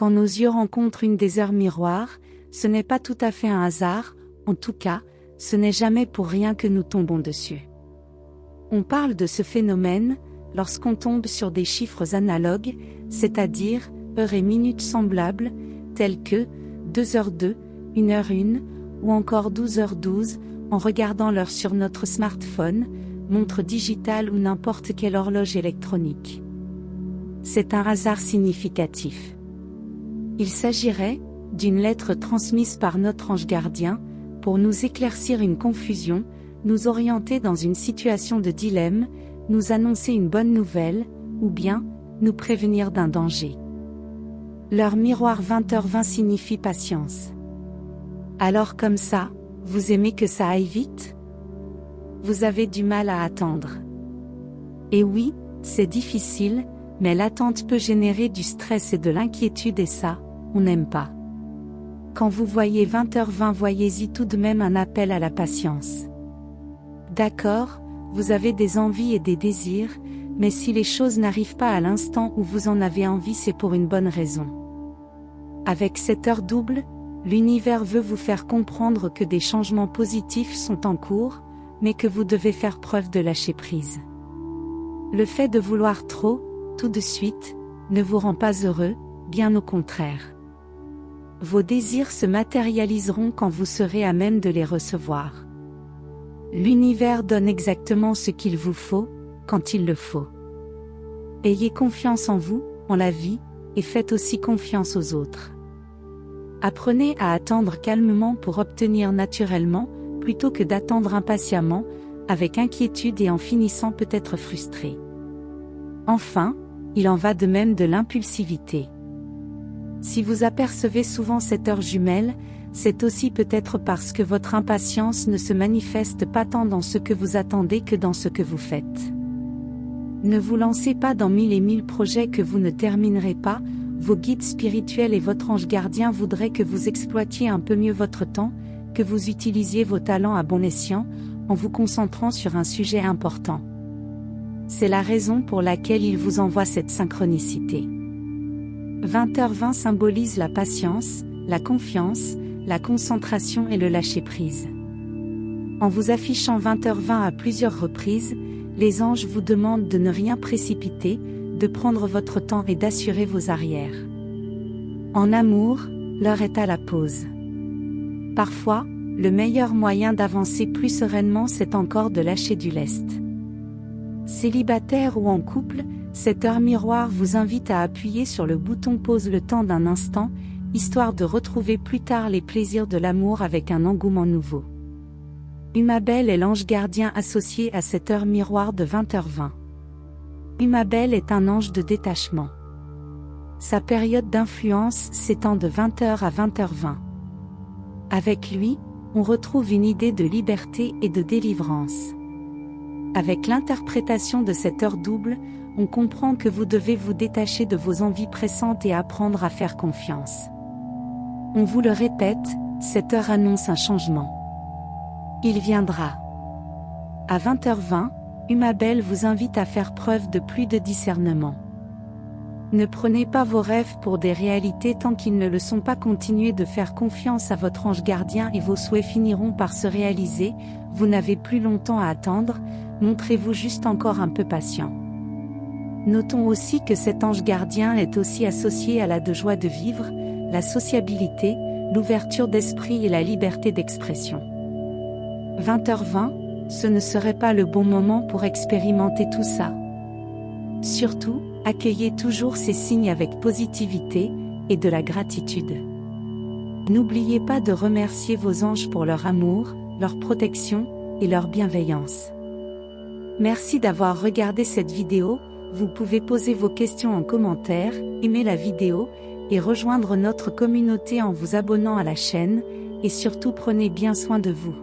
Quand nos yeux rencontrent une des heures miroirs, ce n'est pas tout à fait un hasard, en tout cas, ce n'est jamais pour rien que nous tombons dessus. On parle de ce phénomène lorsqu'on tombe sur des chiffres analogues, c'est-à-dire heures et minutes semblables, tels que 2h02, 1h01 ou encore 12h12, en regardant l'heure sur notre smartphone, montre digitale ou n'importe quelle horloge électronique. C'est un hasard significatif. Il s'agirait d'une lettre transmise par notre ange gardien, pour nous éclaircir une confusion, nous orienter dans une situation de dilemme, nous annoncer une bonne nouvelle, ou bien, nous prévenir d'un danger. L'heure miroir 20h20 signifie patience. Alors comme ça, vous aimez que ça aille vite? Vous avez du mal à attendre. Et oui, c'est difficile, mais l'attente peut générer du stress et de l'inquiétude et ça, on n'aime pas. Quand vous voyez 20h20, voyez-y tout de même un appel à la patience. D'accord, vous avez des envies et des désirs, mais si les choses n'arrivent pas à l'instant où vous en avez envie, c'est pour une bonne raison. Avec cette heure double, l'univers veut vous faire comprendre que des changements positifs sont en cours, mais que vous devez faire preuve de lâcher prise. Le fait de vouloir trop, tout de suite, ne vous rend pas heureux, bien au contraire. Vos désirs se matérialiseront quand vous serez à même de les recevoir. L'univers donne exactement ce qu'il vous faut, quand il le faut. Ayez confiance en vous, en la vie, et faites aussi confiance aux autres. Apprenez à attendre calmement pour obtenir naturellement, plutôt que d'attendre impatiemment, avec inquiétude et en finissant peut-être frustré. Enfin, il en va de même de l'impulsivité. Si vous apercevez souvent cette heure jumelle, c'est aussi peut-être parce que votre impatience ne se manifeste pas tant dans ce que vous attendez que dans ce que vous faites. Ne vous lancez pas dans 1000 et 1000 projets que vous ne terminerez pas, vos guides spirituels et votre ange gardien voudraient que vous exploitiez un peu mieux votre temps, que vous utilisiez vos talents à bon escient, en vous concentrant sur un sujet important. C'est la raison pour laquelle il vous envoie cette synchronicité. 20h20 symbolise la patience, la confiance, la concentration et le lâcher-prise. En vous affichant 20h20 à plusieurs reprises, les anges vous demandent de ne rien précipiter, de prendre votre temps et d'assurer vos arrières. En amour, l'heure est à la pause. Parfois, le meilleur moyen d'avancer plus sereinement, c'est encore de lâcher du lest. Célibataire ou en couple, cette heure miroir vous invite à appuyer sur le bouton pause le temps d'un instant, histoire de retrouver plus tard les plaisirs de l'amour avec un engouement nouveau. Umabel est l'ange gardien associé à cette heure miroir de 20h20. Umabel est un ange de détachement. Sa période d'influence s'étend de 20h à 20h20. Avec lui, on retrouve une idée de liberté et de délivrance. Avec l'interprétation de cette heure double, on comprend que vous devez vous détacher de vos envies pressantes et apprendre à faire confiance. On vous le répète, cette heure annonce un changement. Il viendra. À 20h20, Umabel vous invite à faire preuve de plus de discernement. Ne prenez pas vos rêves pour des réalités tant qu'ils ne le sont pas. Continuez de faire confiance à votre ange gardien et vos souhaits finiront par se réaliser. Vous n'avez plus longtemps à attendre, montrez-vous juste encore un peu patient. Notons aussi que cet ange gardien est aussi associé à la joie de vivre, la sociabilité, l'ouverture d'esprit et la liberté d'expression. 20h20, ce ne serait pas le bon moment pour expérimenter tout ça. Surtout, accueillez toujours ces signes avec positivité et de la gratitude. N'oubliez pas de remercier vos anges pour leur amour, leur protection et leur bienveillance. Merci d'avoir regardé cette vidéo. Vous pouvez poser vos questions en commentaire, aimer la vidéo et rejoindre notre communauté en vous abonnant à la chaîne, et surtout prenez bien soin de vous.